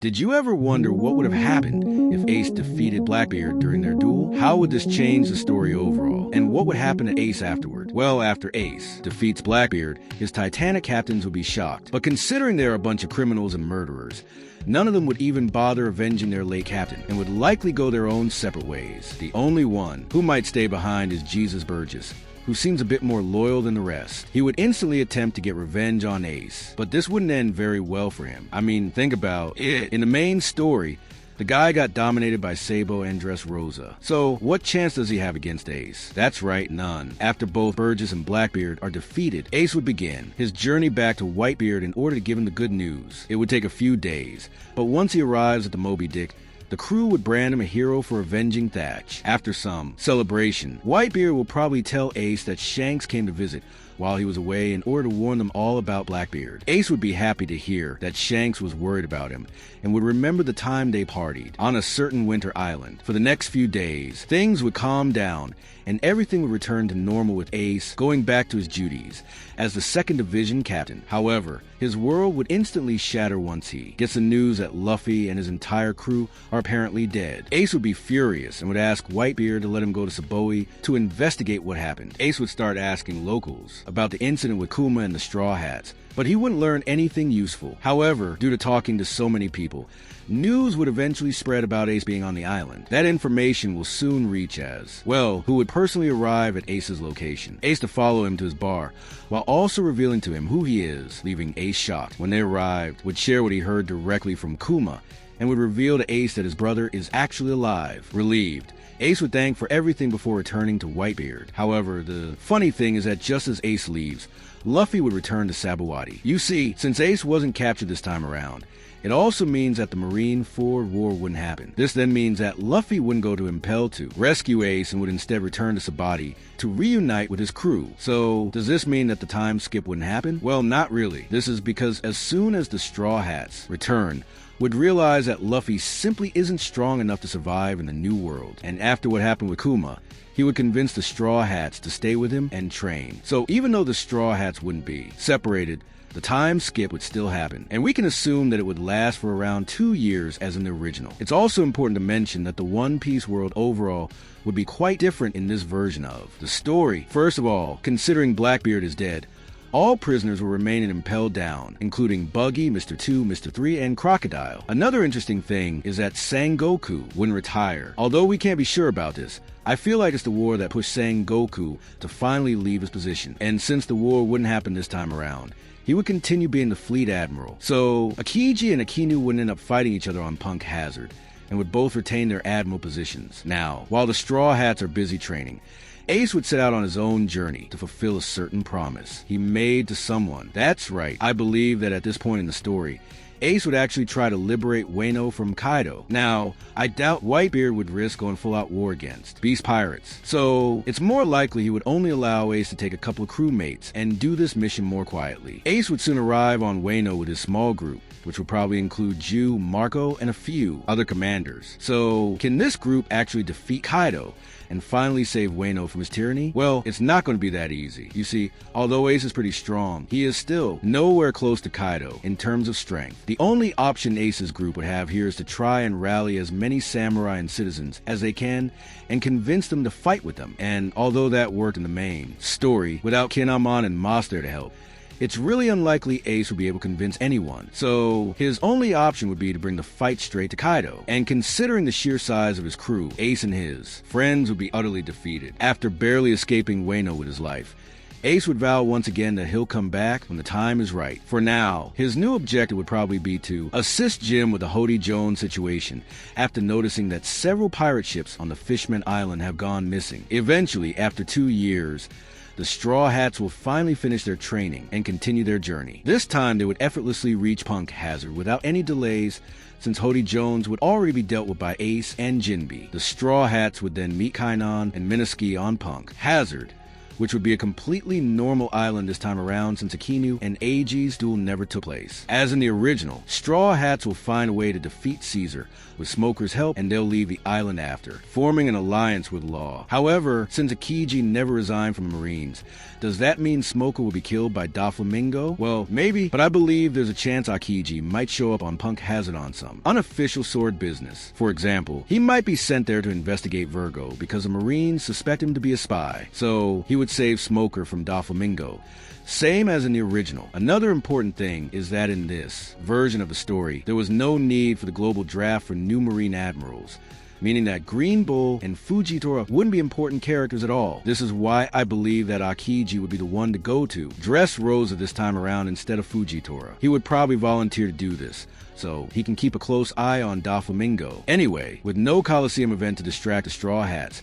Did you ever wonder what would have happened if Ace defeated Blackbeard during their duel? How would this change the story overall? And what would happen to Ace afterward? Well, after Ace defeats Blackbeard, his Titanic captains would be shocked. But considering they're a bunch of criminals and murderers, none of them would even bother avenging their late captain and would likely go their own separate ways. The only one who might stay behind is Burgess, who seems a bit more loyal than the rest. He would instantly attempt to get revenge on Ace, but this wouldn't end very well for him. I mean, think about it. In the main story, the guy got dominated by Sabo and Dressrosa. So what chance does he have against Ace? That's right, none. After both Burgess and Blackbeard are defeated, Ace would begin his journey back to Whitebeard in order to give him the good news. It would take a few days, but once he arrives at the Moby Dick, the crew would brand him a hero for avenging Thatch. After some celebration, Whitebeard will probably tell Ace that Shanks came to visit while he was away in order to warn them all about Blackbeard. Ace would be happy to hear that Shanks was worried about him and would remember the time they partied on a certain winter island. For the next few days, things would calm down and everything would return to normal with Ace going back to his duties as the 2nd Division captain. However, his world would instantly shatter once he gets the news that Luffy and his entire crew are apparently dead. Ace would be furious and would ask Whitebeard to let him go to Sabaody to investigate what happened. Ace would start asking locals about the incident with Kuma and the Straw Hats, but he wouldn't learn anything useful. However, due to talking to so many people, news would eventually spread about Ace being on the island. That information will soon reach who would personally arrive at Ace's location. Ace to follow him to his bar, while also revealing to him who he is, leaving Ace shocked. When they arrived, would share what he heard directly from Kuma, and would reveal to Ace that his brother is actually alive. Relieved, Ace would thank for everything before returning to Whitebeard. However, the funny thing is that just as Ace leaves, Luffy would return to Sabaody. You see, since Ace wasn't captured this time around, it also means that the Marineford war wouldn't happen. This then means that Luffy wouldn't go to Impel to rescue Ace and would instead return to Sabaody to reunite with his crew. So, does this mean that the time skip wouldn't happen? Well, not really. This is because as soon as the Straw Hats return, would realize that Luffy simply isn't strong enough to survive in the new world. And after what happened with Kuma, he would convince the Straw Hats to stay with him and train. So even though the Straw Hats wouldn't be separated, the time skip would still happen, and we can assume that it would last for around 2 years as in the original. It's also important to mention that the One Piece world overall would be quite different in this version of the story. First of all, considering Blackbeard is dead, all prisoners will remain in Impel Down, including Buggy, Mr. 2, Mr. 3, and Crocodile. Another interesting thing is that Sengoku wouldn't retire. Although we can't be sure about this, I feel like it's the war that pushed Sengoku to finally leave his position. And since the war wouldn't happen this time around, he would continue being the fleet admiral. So Aokiji and Akainu wouldn't end up fighting each other on Punk Hazard, and would both retain their admiral positions. Now, while the Straw Hats are busy training, Ace would set out on his own journey to fulfill a certain promise he made to someone. That's right, I believe that at this point in the story, Ace would actually try to liberate Wano from Kaido. Now, I doubt Whitebeard would risk going full-out war against Beast Pirates, so it's more likely he would only allow Ace to take a couple of crewmates and do this mission more quietly. Ace would soon arrive on Wano with his small group, which would probably include Ju, Marco, and a few other commanders. So, can this group actually defeat Kaido and finally save Wano from his tyranny? Well, it's not going to be that easy. You see, although Ace is pretty strong, he is still nowhere close to Kaido in terms of strength. The only option Ace's group would have here is to try and rally as many samurai and citizens as they can and convince them to fight with them. And although that worked in the main story, without Kinemon and Moss there to help, it's really unlikely Ace would be able to convince anyone. So his only option would be to bring the fight straight to Kaido. And considering the sheer size of his crew, Ace and his friends would be utterly defeated. After barely escaping Wano with his life, Ace would vow once again that he'll come back when the time is right. For now, his new objective would probably be to assist Jim with the Hody Jones situation after noticing that several pirate ships on the Fishman Island have gone missing. Eventually, after 2 years, the Straw Hats will finally finish their training and continue their journey. This time, they would effortlessly reach Punk Hazard without any delays, since Hody Jones would already be dealt with by Ace and Jinbe. The Straw Hats would then meet Kainon and Mineski on Punk Hazard, which would be a completely normal island this time around since Akainu and Aokiji's duel never took place. As in the original, Straw Hats will find a way to defeat Caesar with Smoker's help, and they'll leave the island after, forming an alliance with Law. However, since Aokiji never resigned from the Marines, does that mean Smoker will be killed by Doflamingo? Well, maybe, but I believe there's a chance Aokiji might show up on Punk Hazard on some unofficial sword business. For example, he might be sent there to investigate Virgo because the Marines suspect him to be a spy, so he would save Smoker from Doflamingo. Same as in the original. Another important thing is that in this version of the story, there was no need for the global draft for new Marine admirals, meaning that Green Bull and Fujitora wouldn't be important characters at all. This is why I believe that Aokiji would be the one to go to. Dressrosa this time around instead of Fujitora. He would probably volunteer to do this, so he can keep a close eye on Doflamingo. Anyway, with no Coliseum event to distract the Straw Hats,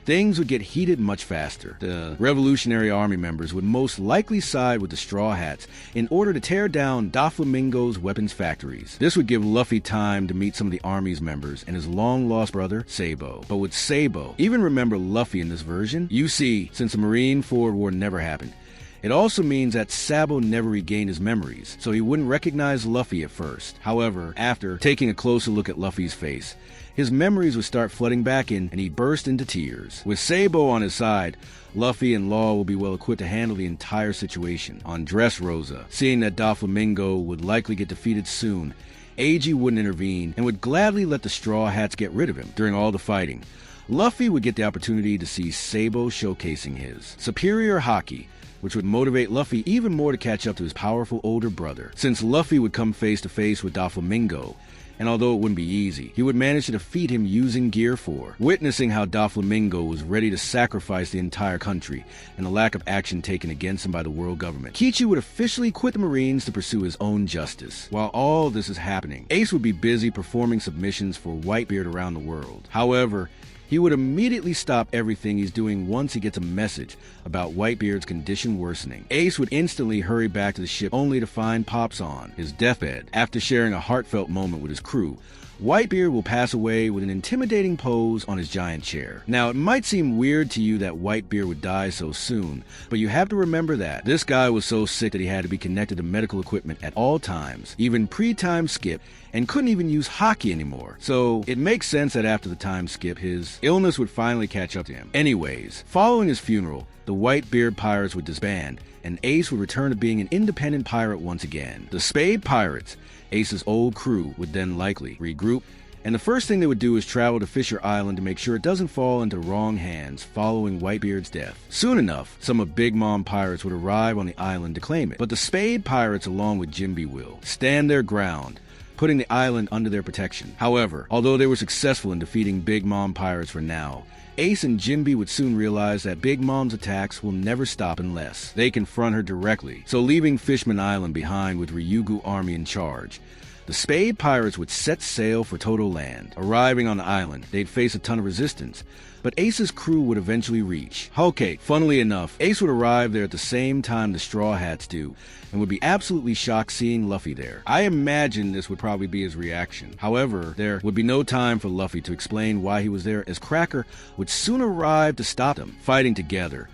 things would get heated much faster. The Revolutionary Army members would most likely side with the Straw Hats in order to tear down Doflamingo's weapons factories. This would give Luffy time to meet some of the Army's members and his long-lost brother, Sabo. But with Sabo, even remember Luffy in this version? You see, since the Marineford War never happened, it also means that Sabo never regained his memories, so he wouldn't recognize Luffy at first. However, after taking a closer look at Luffy's face, his memories would start flooding back in, and he'd burst into tears. With Sabo on his side, Luffy and Law will be well equipped to handle the entire situation. On Dressrosa, seeing that Doflamingo would likely get defeated soon, Aokiji wouldn't intervene and would gladly let the Straw Hats get rid of him during all the fighting. Luffy would get the opportunity to see Sabo showcasing his superior haki, which would motivate Luffy even more to catch up to his powerful older brother. Since Luffy would come face to face with Doflamingo, and although it wouldn't be easy, he would manage to defeat him using Gear 4. Witnessing how Doflamingo was ready to sacrifice the entire country and the lack of action taken against him by the world government, Aokiji would officially quit the Marines to pursue his own justice. While all this is happening, Ace would be busy performing submissions for Whitebeard around the world. However, he would immediately stop everything he's doing once he gets a message about Whitebeard's condition worsening. Ace would instantly hurry back to the ship only to find Pops on his deathbed. After sharing a heartfelt moment with his crew, Whitebeard will pass away with an intimidating pose on his giant chair. Now, it might seem weird to you that Whitebeard would die so soon, but you have to remember that this guy was so sick that he had to be connected to medical equipment at all times, even pre-time skip, and couldn't even use haki anymore. So it makes sense that after the time skip, his illness would finally catch up to him. Anyways, following his funeral, the Whitebeard Pirates would disband, and Ace would return to being an independent pirate once again. The Spade Pirates, Ace's old crew, would then likely regroup, and the first thing they would do is travel to Fisher Island to make sure it doesn't fall into the wrong hands following Whitebeard's death. Soon enough, some of Big Mom Pirates would arrive on the island to claim it, but the Spade Pirates, along with Jinbe, will stand their ground, putting the island under their protection. However, although they were successful in defeating Big Mom Pirates for now, Ace and Jinbe would soon realize that Big Mom's attacks will never stop unless they confront her directly. So leaving Fishman Island behind with Ryugu Army in charge, the Spade Pirates would set sail for Toto Land. Arriving on the island, they'd face a ton of resistance, but Ace's crew would eventually reach. Okay, funnily enough, Ace would arrive there at the same time the Straw Hats do, and would be absolutely shocked seeing Luffy there. I imagine this would probably be his reaction. However, there would be no time for Luffy to explain why he was there, as Cracker would soon arrive to stop them. Fighting together,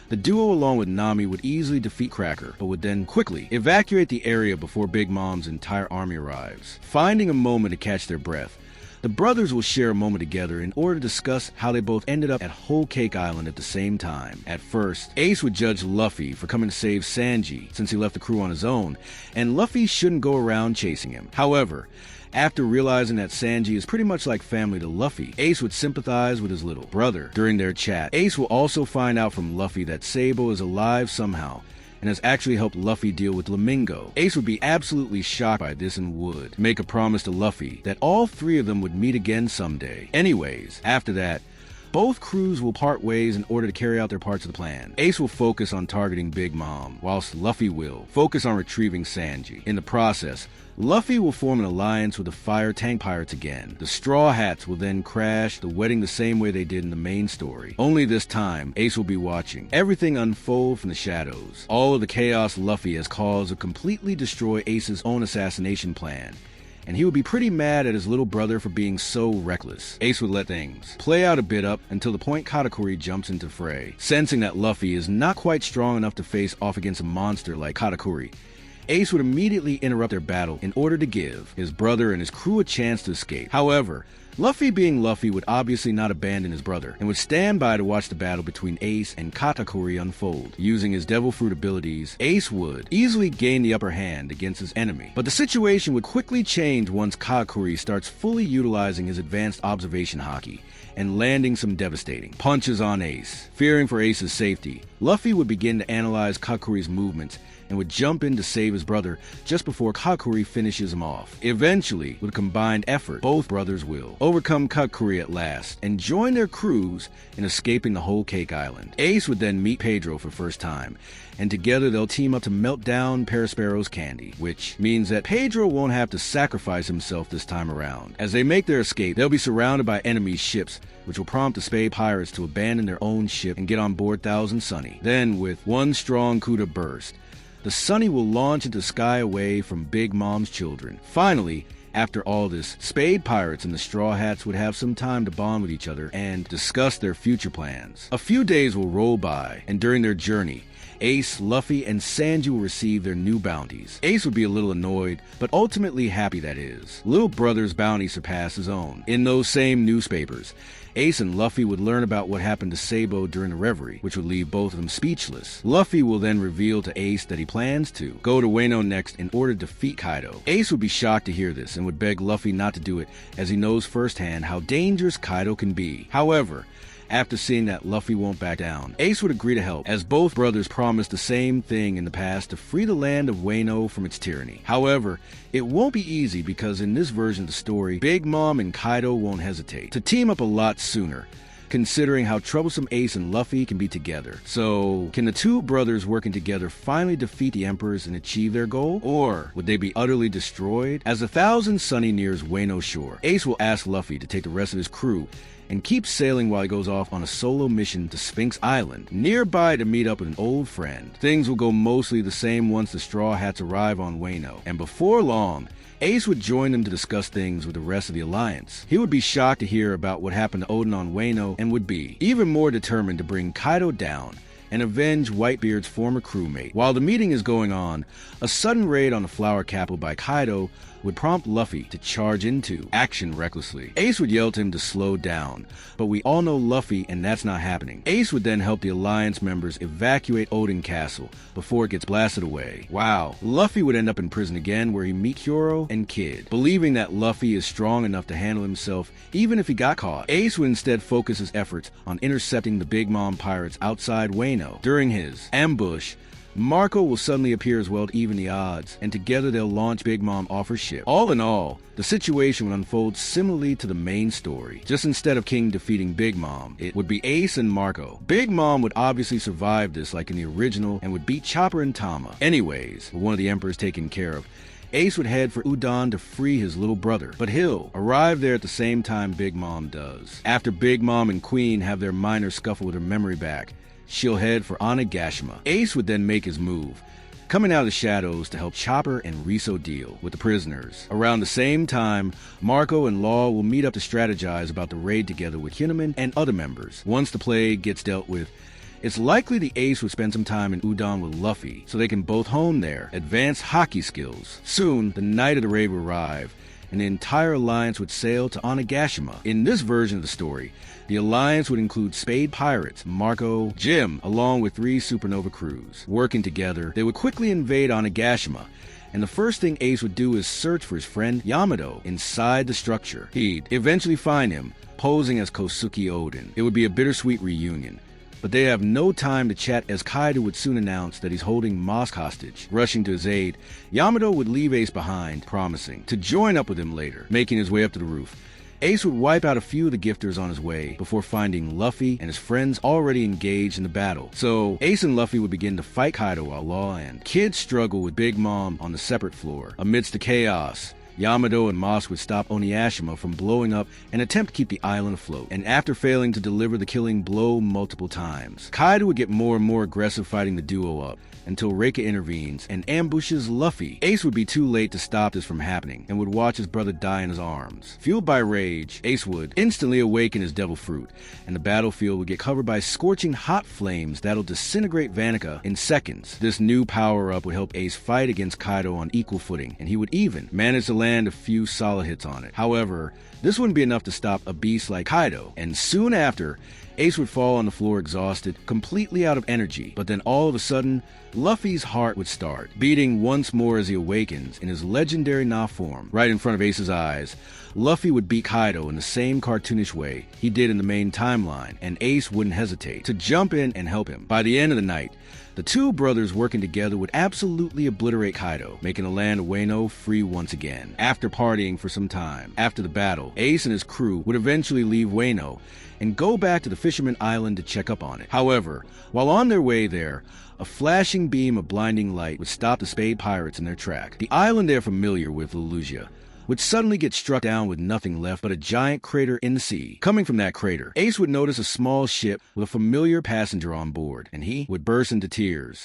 the duo along with Nami would easily defeat Cracker, but would then quickly evacuate the area before Big Mom's entire army arrives. Finding a moment to catch their breath, the brothers will share a moment together in order to discuss how they both ended up at Whole Cake Island at the same time. At first, Ace would judge Luffy for coming to save Sanji since he left the crew on his own, and Luffy shouldn't go around chasing him. However, after realizing that Sanji is pretty much like family to Luffy, Ace would sympathize with his little brother. During their chat, Ace will also find out from Luffy that Sabo is alive somehow, and has actually helped Luffy deal with Flamingo. Ace would be absolutely shocked by this and would make a promise to Luffy that all three of them would meet again someday. Anyways, after that, both crews will part ways in order to carry out their parts of the plan. Ace will focus on targeting Big Mom, whilst Luffy will focus on retrieving Sanji. In the process, Luffy will form an alliance with the Fire Tank Pirates again. The Straw Hats will then crash the wedding the same way they did in the main story. Only this time, Ace will be watching everything unfold from the shadows. All of the chaos Luffy has caused will completely destroy Ace's own assassination plan, and he would be pretty mad at his little brother for being so reckless. Ace would let things play out a bit up until the point Katakuri jumps into fray. Sensing that Luffy is not quite strong enough to face off against a monster like Katakuri, Ace would immediately interrupt their battle in order to give his brother and his crew a chance to escape. However, Luffy being Luffy would obviously not abandon his brother and would stand by to watch the battle between Ace and Katakuri unfold. Using his Devil Fruit abilities, Ace would easily gain the upper hand against his enemy. But the situation would quickly change once Katakuri starts fully utilizing his advanced observation haki and landing some devastating punches on Ace. Fearing for Ace's safety, Luffy would begin to analyze Katakuri's movements and would jump in to save his brother just before Katakuri finishes him off. Eventually, with a combined effort, both brothers will overcome Katakuri at last and join their crews in escaping the whole Cake Island. Ace would then meet Pedro for the first time, and together they'll team up to melt down Perospero's candy, which means that Pedro won't have to sacrifice himself this time around. As they make their escape, they'll be surrounded by enemy ships, which will prompt the Spade Pirates to abandon their own ship and get on board Thousand Sunny. Then, with one strong Kuda burst, the Sunny will launch into the sky away from Big Mom's children. Finally, after all this, Spade Pirates and the Straw Hats would have some time to bond with each other and discuss their future plans. A few days will roll by, and during their journey, Ace, Luffy, and Sanji will receive their new bounties. Ace would be a little annoyed, but ultimately happy that his little brother's bounty surpassed his own. In those same newspapers, Ace and Luffy would learn about what happened to Sabo during the reverie, which would leave both of them speechless. Luffy will then reveal to Ace that he plans to go to Wano next in order to defeat Kaido. Ace would be shocked to hear this and would beg Luffy not to do it, as he knows firsthand how dangerous Kaido can be. However, after seeing that Luffy won't back down, Ace would agree to help, as both brothers promised the same thing in the past to free the land of Wano from its tyranny. However, it won't be easy because in this version of the story, Big Mom and Kaido won't hesitate to team up a lot sooner, considering how troublesome Ace and Luffy can be together. So, can the two brothers working together finally defeat the Emperors and achieve their goal? Or would they be utterly destroyed? As the Thousand Sunny nears Wano shore, Ace will ask Luffy to take the rest of his crew and keep sailing while he goes off on a solo mission to Sphinx Island, nearby to meet up with an old friend. Things will go mostly the same once the Straw Hats arrive on Wano, and before long, Ace would join them to discuss things with the rest of the Alliance. He would be shocked to hear about what happened to Odin on Wano and would be even more determined to bring Kaido down and avenge Whitebeard's former crewmate. While the meeting is going on, a sudden raid on the Flower Capital by Kaido would prompt Luffy to charge into action recklessly. Ace would yell to him to slow down, but we all know Luffy and that's not happening. Ace would then help the Alliance members evacuate Odin Castle before it gets blasted away. Wow. Luffy would end up in prison again, where he meet Hyoro and Kid. Believing that Luffy is strong enough to handle himself even if he got caught, Ace would instead focus his efforts on intercepting the Big Mom Pirates outside Wano. During his ambush, Marco will suddenly appear as well to even the odds, and together they'll launch Big Mom off her ship. All in all, the situation would unfold similarly to the main story. Just instead of King defeating Big Mom, it would be Ace and Marco. Big Mom would obviously survive this like in the original and would beat Chopper and Tama. Anyways, with one of the Emperors taken care of, Ace would head for Udon to free his little brother, but he'll arrive there at the same time Big Mom does. After Big Mom and Queen have their minor scuffle with her memory back, she'll head for Onigashima. Ace would then make his move, coming out of the shadows to help Chopper and Riso deal with the prisoners. Around the same time, Marco and Law will meet up to strategize about the raid together with Hyuneman and other members. Once the plague gets dealt with, it's likely the Ace would spend some time in Udon with Luffy, so they can both hone their advanced hockey skills. Soon, the night of the raid will arrive, and the entire Alliance would sail to Onigashima. In this version of the story, the Alliance would include Spade Pirates, Marco, Jim, along with 3 Supernova crews. Working together, they would quickly invade Onigashima, and the first thing Ace would do is search for his friend Yamato inside the structure. He'd eventually find him, posing as Kosuke Odin. It would be a bittersweet reunion, but they have no time to chat as Kaido would soon announce that he's holding Mosk hostage. Rushing to his aid, Yamato would leave Ace behind, promising to join up with him later. Making his way up to the roof, Ace would wipe out a few of the gifters on his way before finding Luffy and his friends already engaged in the battle. So Ace and Luffy would begin to fight Kaido while Law and Kid struggle with Big Mom on the separate floor. Amidst the chaos, Yamato and Moss would stop Oniyashima from blowing up and attempt to keep the island afloat, and after failing to deliver the killing blow multiple times, Kaido would get more and more aggressive fighting the duo up, until Reika intervenes and ambushes Luffy. Ace would be too late to stop this from happening, and would watch his brother die in his arms. Fueled by rage, Ace would instantly awaken his devil fruit, and the battlefield would get covered by scorching hot flames that'll disintegrate Vanica in seconds. This new power-up would help Ace fight against Kaido on equal footing, and he would even manage to land a few solid hits on it. However, this wouldn't be enough to stop a beast like Kaido, and soon after, Ace would fall on the floor exhausted, completely out of energy, but then all of a sudden, Luffy's heart would start beating once more as he awakens in his legendary Na form. Right in front of Ace's eyes, Luffy would beat Kaido in the same cartoonish way he did in the main timeline, and Ace wouldn't hesitate to jump in and help him. By the end of the night, the two brothers working together would absolutely obliterate Kaido, making the land of Wano free once again. After partying for some time, after the battle, Ace and his crew would eventually leave Wano and go back to the Fisherman Island to check up on it. However, while on their way there, a flashing beam of blinding light would stop the Spade Pirates in their track. The island they're familiar with, Lulusia, would suddenly get struck down with nothing left but a giant crater in the sea. Coming from that crater, Ace would notice a small ship with a familiar passenger on board, and he would burst into tears.